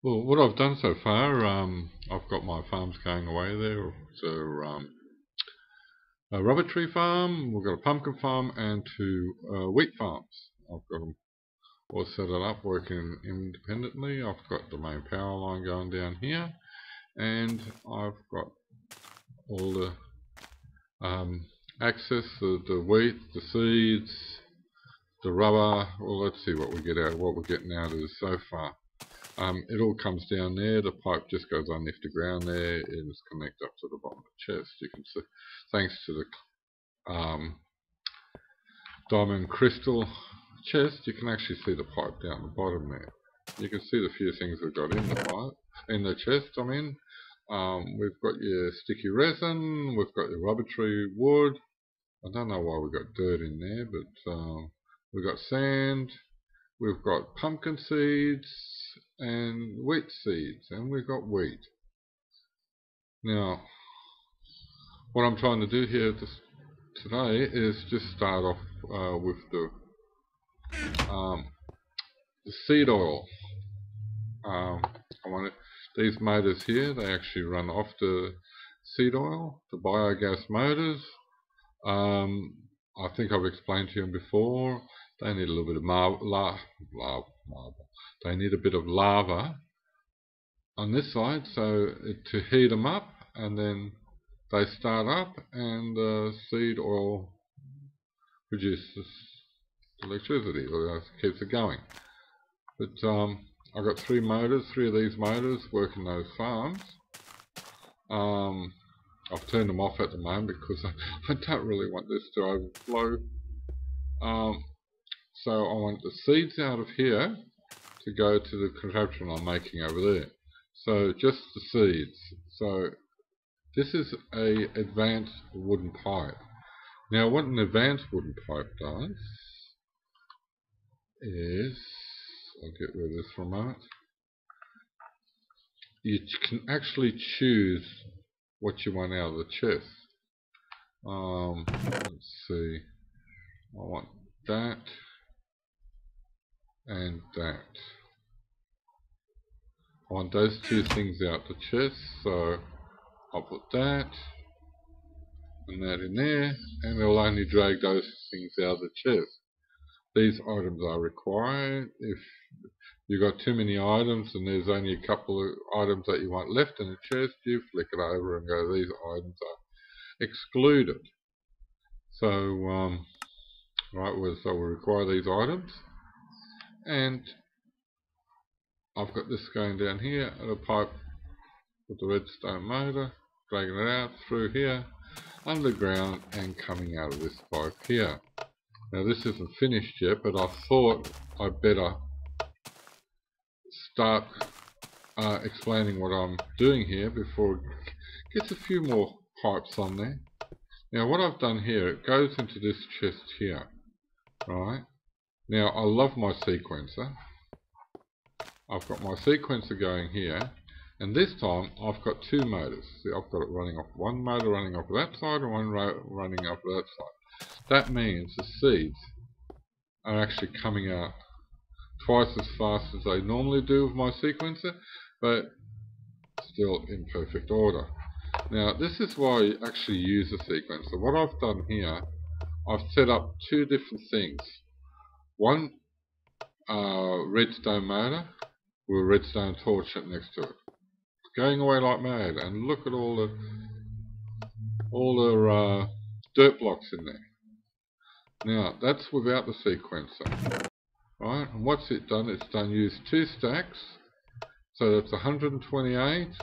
Well, what I've done so far, I've got my farms going away there. So, a rubber tree farm, we've got a pumpkin farm, and two wheat farms. I've got them all set it up, working independently. I've got the main power line going down here, and I've got all the access, the wheat, the seeds, the rubber. Well, let's see what we're getting out of this so far. It all comes down there. The pipe just goes underneath the ground there. It's connected up to the bottom of the chest. You can see, thanks to the diamond crystal chest, you can actually see the pipe down the bottom there. You can see the few things we've got in the pipe, in the chest. We've got your sticky resin. We've got your rubber tree wood. I don't know why we've got dirt in there, but we've got sand. We've got pumpkin seeds and wheat seeds, and we've got wheat. Now, what I'm trying to do here today is just start off with the seed oil. These motors here, they actually run off the seed oil, the biogas motors. I think I've explained to you before, they need a little bit of marble. They need a bit of lava on this side to heat them up, and then they start up, and the seed oil produces electricity, or keeps it going. But I've got three of these motors working those farms. I've turned them off at the moment because I don't really want this to overflow. So I want the seeds out of here to go to the contraption I'm making over there. So just the seeds. So this is a advanced wooden pipe. Now what an advanced wooden pipe does is, I'll get rid of this for a moment, you can actually choose what you want out of the chest. Let's see, I want that and that. I want those two things out the chest, so I'll put that and that in there, and it'll only drag those things out of the chest. These items are required. If you've got too many items and there's only a couple of items that you want left in the chest, you flick it over and go, these items are excluded. So, so we require these items, and I've got this going down here at a pipe with the redstone motor, dragging it out through here, underground, and coming out of this pipe here. Now this isn't finished yet, but I thought I'd better start explaining what I'm doing here before it gets a few more pipes on there. Now what I've done here, it goes into this chest here, right? Now I love my sequencer. I've got my sequencer going here, and this time I've got two motors. See, I've got it running off, one motor running off that side and one running off that side. That means the seeds are actually coming out twice as fast as they normally do with my sequencer, but still in perfect order. Now this is why I actually use a sequencer. What I've done here, I've set up two different things. One redstone motor with a redstone torch next to it. It's going away like mad, and look at all the dirt blocks in there. Now that's without the sequencer. Right, and what's it done? It's use two stacks, so that's 128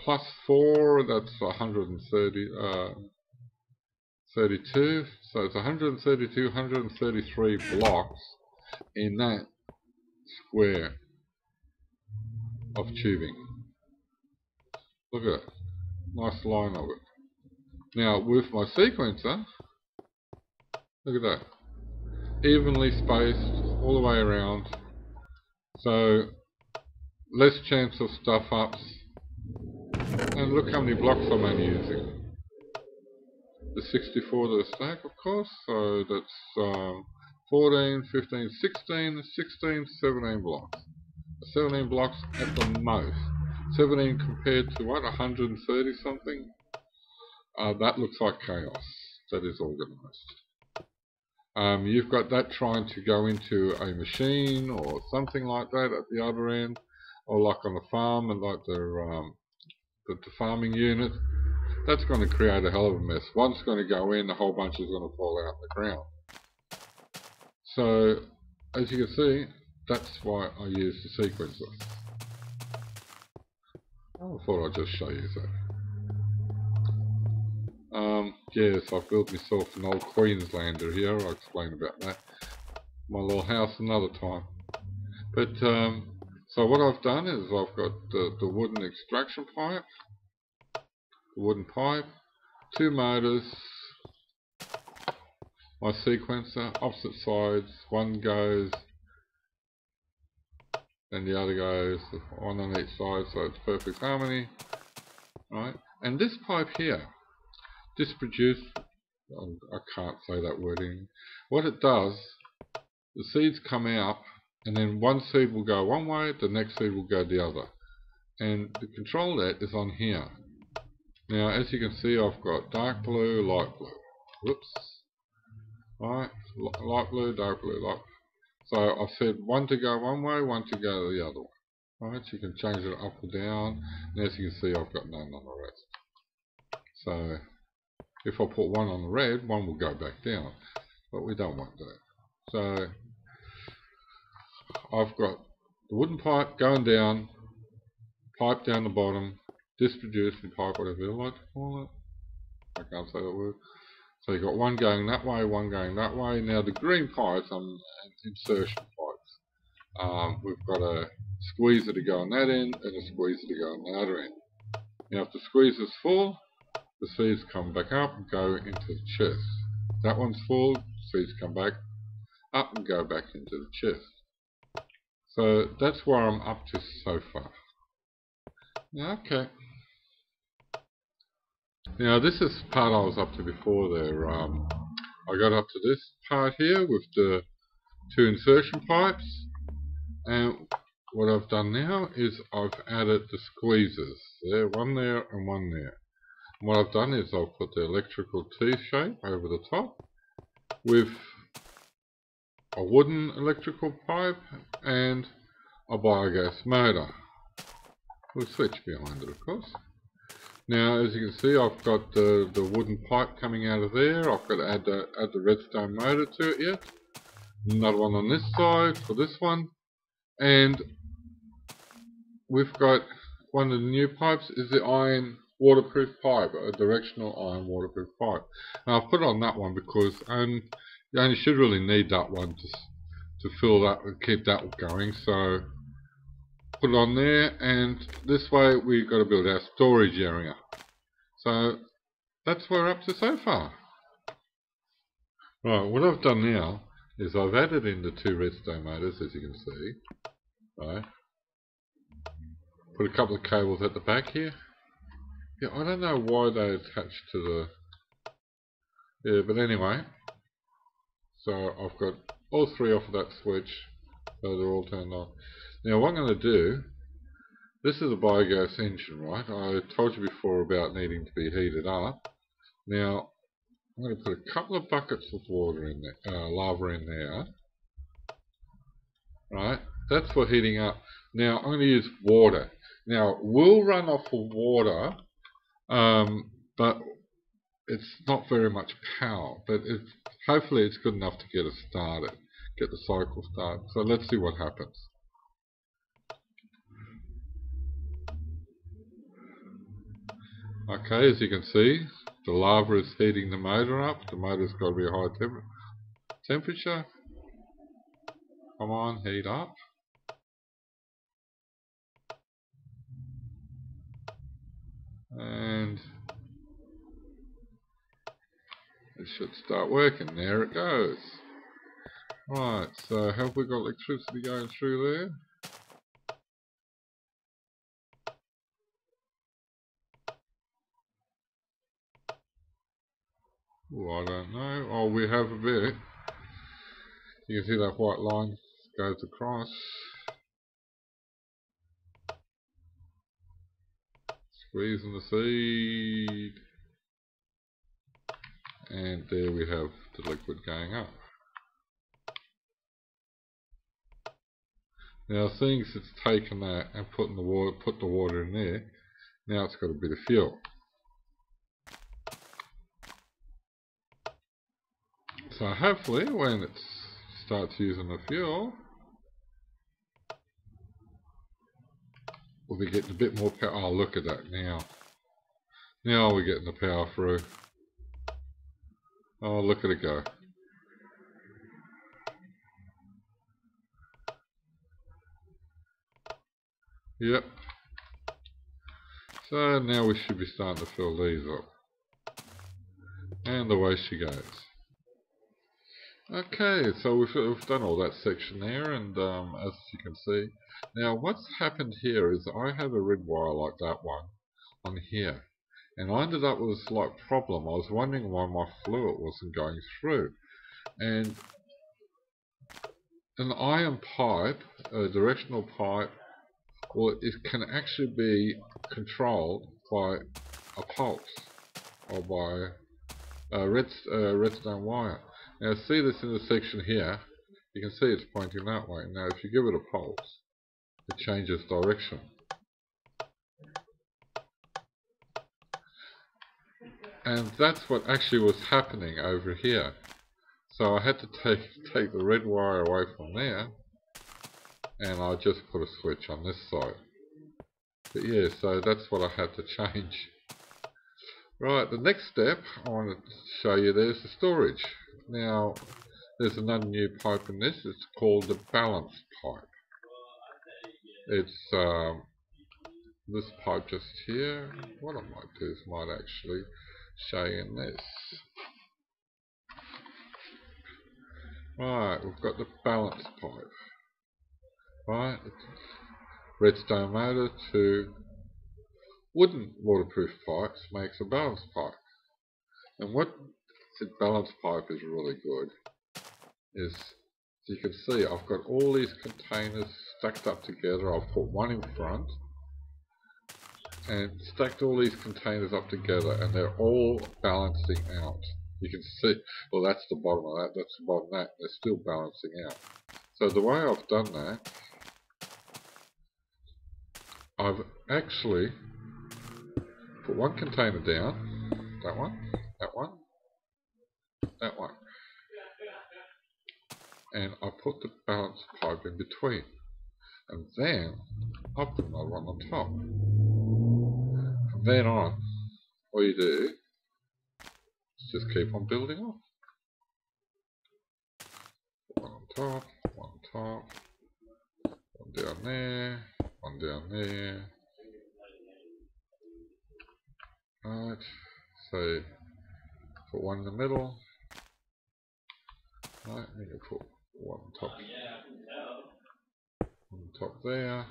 plus 4, that's 32, so it's 132, 133 blocks in that square of tubing. Look at it, nice line of it. Now with my sequencer, look at that, evenly spaced all the way around, so less chance of stuff ups. And look how many blocks I'm only using. The 64 to the stack, of course, so that's 14, 15, 16, 17 blocks. 17 blocks at the most. 17 compared to what, 130 something? That looks like chaos. That is organised. You've got that trying to go into a machine or something like that at the other end, or like on the farm and like the farming unit. That's going to create a hell of a mess. One's going to go in, a whole bunch is going to fall out in the ground. So, as you can see, that's why I use the sequencer. I thought I'd just show you that. Yes, I've built myself an old Queenslander here. I'll explain about that. My little house another time. But, so what I've done is I've got the wooden extraction pipe, the wooden pipe, 2 motors, my sequencer, opposite sides, one goes, and the other goes, one on each side, so it's perfect harmony, right? And this pipe here, this produces, I can't say that word in. What it does, the seeds come out, and then one seed will go one way, the next seed will go the other. And the control that is on here. Now, as you can see, I've got dark blue, light blue. Whoops. Right, light blue, dark blue, light blue. So I've said one to go one way, one to go the other way. Right, so you can change it up or down. And as you can see, I've got none on the rest. So if I put one on the red, one will go back down. But we don't want that. So I've got the wooden pipe going down, pipe down the bottom, distribution pipe, whatever you like to call it. I can't say that word. So you've got one going that way, one going that way. Now the green pipes are insertion pipes. We've got a squeezer to go on that end and a squeezer to go on the other end. Now if the squeezer's full, the seeds come back up and go into the chest. That one's full, seeds come back up and go back into the chest. So that's where I'm up to so far. Okay. Now this is the part I was up to before there. I got up to this part here with the 2 insertion pipes, and what I've done now is I've added the squeezers. There, one there and one there. And what I've done is I've put the electrical T-shape over the top with a wooden electrical pipe and a biogas motor with a switch behind it, of course. Now, as you can see, I've got the wooden pipe coming out of there. I've got to add the redstone motor to it yet. Another one on this side for this one. And we've got one of the new pipes is the iron waterproof pipe, a directional iron waterproof pipe. And I've put it on that one because you only should really need that one to fill that and keep that going. So put it on there, and this way we've got to build our storage area. So that's where we're up to so far. Right, what I've done now is I've added in the 2 redstone motors, as you can see. Right. Put a couple of cables at the back here. Yeah, I don't know why they attach to the... Yeah, but anyway. So I've got all 3 off of that switch, so they're all turned on. Now what I'm going to do, this is a biogas engine, right? I told you before about needing to be heated up. Now, I'm going to put a couple of buckets of water in there, lava in there. Right, that's for heating up. Now, I'm going to use water. Now, we'll run off of water, but it's not very much power. But hopefully it's good enough to get us started, get the cycle started. So let's see what happens. Okay, as you can see, the lava is heating the motor up. The motor's got to be a high temperature. Come on, heat up. And it should start working. There it goes. Right, so have we got electricity going through there? Oh, I don't know. Oh, we have a bit. You can see that white line goes across. Squeezing the seed. And there we have the liquid going up. Now seeing as it's taken that and put the water in there, now it's got a bit of fuel. So hopefully when it starts using the fuel, we'll be getting a bit more power. Oh, look at that now. Now we're getting the power through. Oh, look at it go. Yep. So now we should be starting to fill these up. And away she goes. Okay, so we've done all that section there, and as you can see, now what's happened here is I have a red wire like that one on here, and I ended up with a slight problem. I was wondering why my fluid wasn't going through, and an iron pipe, a directional pipe, well, it can actually be controlled by a pulse or by a redstone wire. Now see this in the section here, you can see it's pointing that way. Now if you give it a pulse, it changes direction. And that's what actually was happening over here. So I had to take the red wire away from there, and I just put a switch on this side. But yeah, so that's what I had to change. Right, the next step I want to show you, there's the storage. Now, there's another new pipe in this, it's called the balance pipe. It's this pipe just here. What I might do is might actually show you in this. Right, we've got the balance pipe. Right, it's redstone motor to wooden waterproof pipes makes a balance pipe. And what the balance pipe is really good is, as you can see, I've got all these containers stacked up together. I've put one in front and stacked all these containers up together, and they're all balancing out. You can see, well, that's the bottom of that, that's the bottom of that, they're still balancing out. So the way I've done that, I've actually put one container down, that one, that one, that one, and I put the balance pipe in between, and then I put another one on top. From then on, all you do is just keep on building up. One on top, one on top, one down there, one down there. Right, so put one in the middle. Right, then you put one on top there,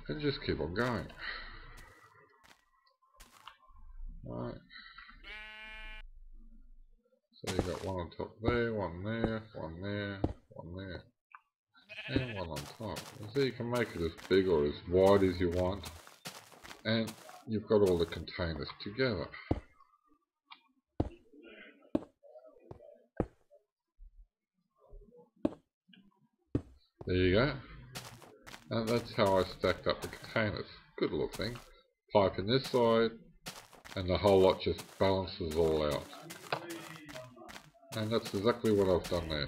and just keep on going. Right, so you've got one on top there, one there, one there, one there, and one on top. And so you can make it as big or as wide as you want, and you've got all the containers together. There you go. And that's how I stacked up the containers. Good little thing. Pipe in this side, and the whole lot just balances all out. And that's exactly what I've done there.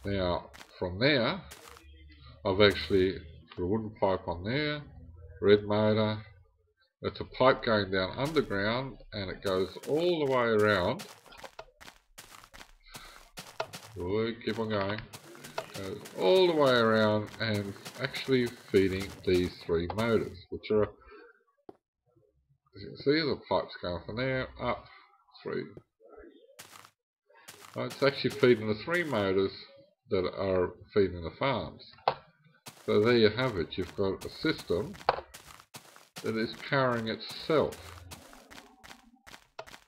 Now, from there, I've actually put a wooden pipe on there, red motor. It's a pipe going down underground, and it goes all the way around. Keep on going. Goes all the way around and actually feeding these three motors, which are, as you can see, the pipes going from there up through. It's actually feeding the three motors that are feeding the farms. So there you have it. You've got a system that is powering itself,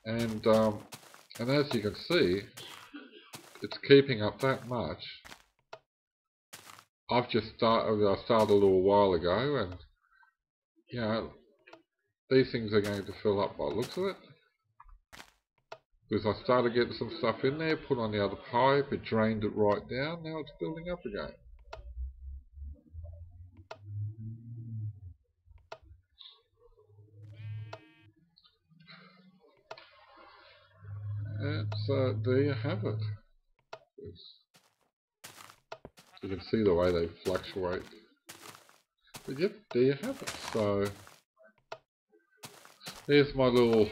and as you can see, it's keeping up that much. I started a little while ago, and you know, these things are going to fill up by the looks of it. Because I started getting some stuff in there, put on the other pipe, it drained it right down, now it's building up again. And so there you have it. You can see the way they fluctuate. But yep, there you have it. So there's my little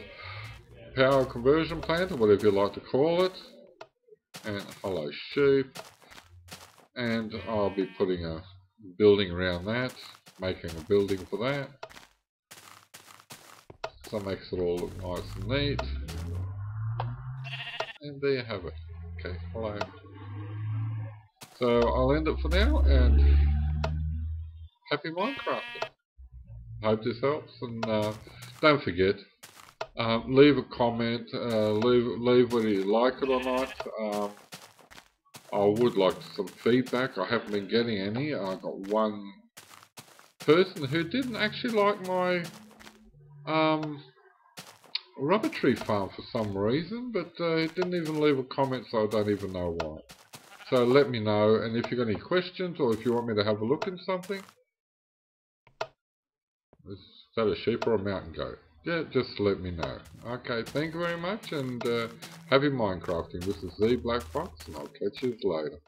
power conversion plant, or whatever you like to call it. And hello sheep. And I'll be putting a building around that, making a building for that. So it makes it all look nice and neat. And there you have it. Okay, hello. So I'll end it for now, and happy Minecrafting. Hope this helps, and don't forget, leave a comment, leave whether you like it or not. I would like some feedback. I haven't been getting any. I got one person who didn't actually like my rubber tree farm for some reason, but he didn't even leave a comment, so I don't even know why. So let me know, and if you've got any questions, or if you want me to have a look in something. Is that a sheep or a mountain goat? Yeah, just let me know. Okay, thank you very much, and happy Minecrafting. This is the Black Fox, and I'll catch you later.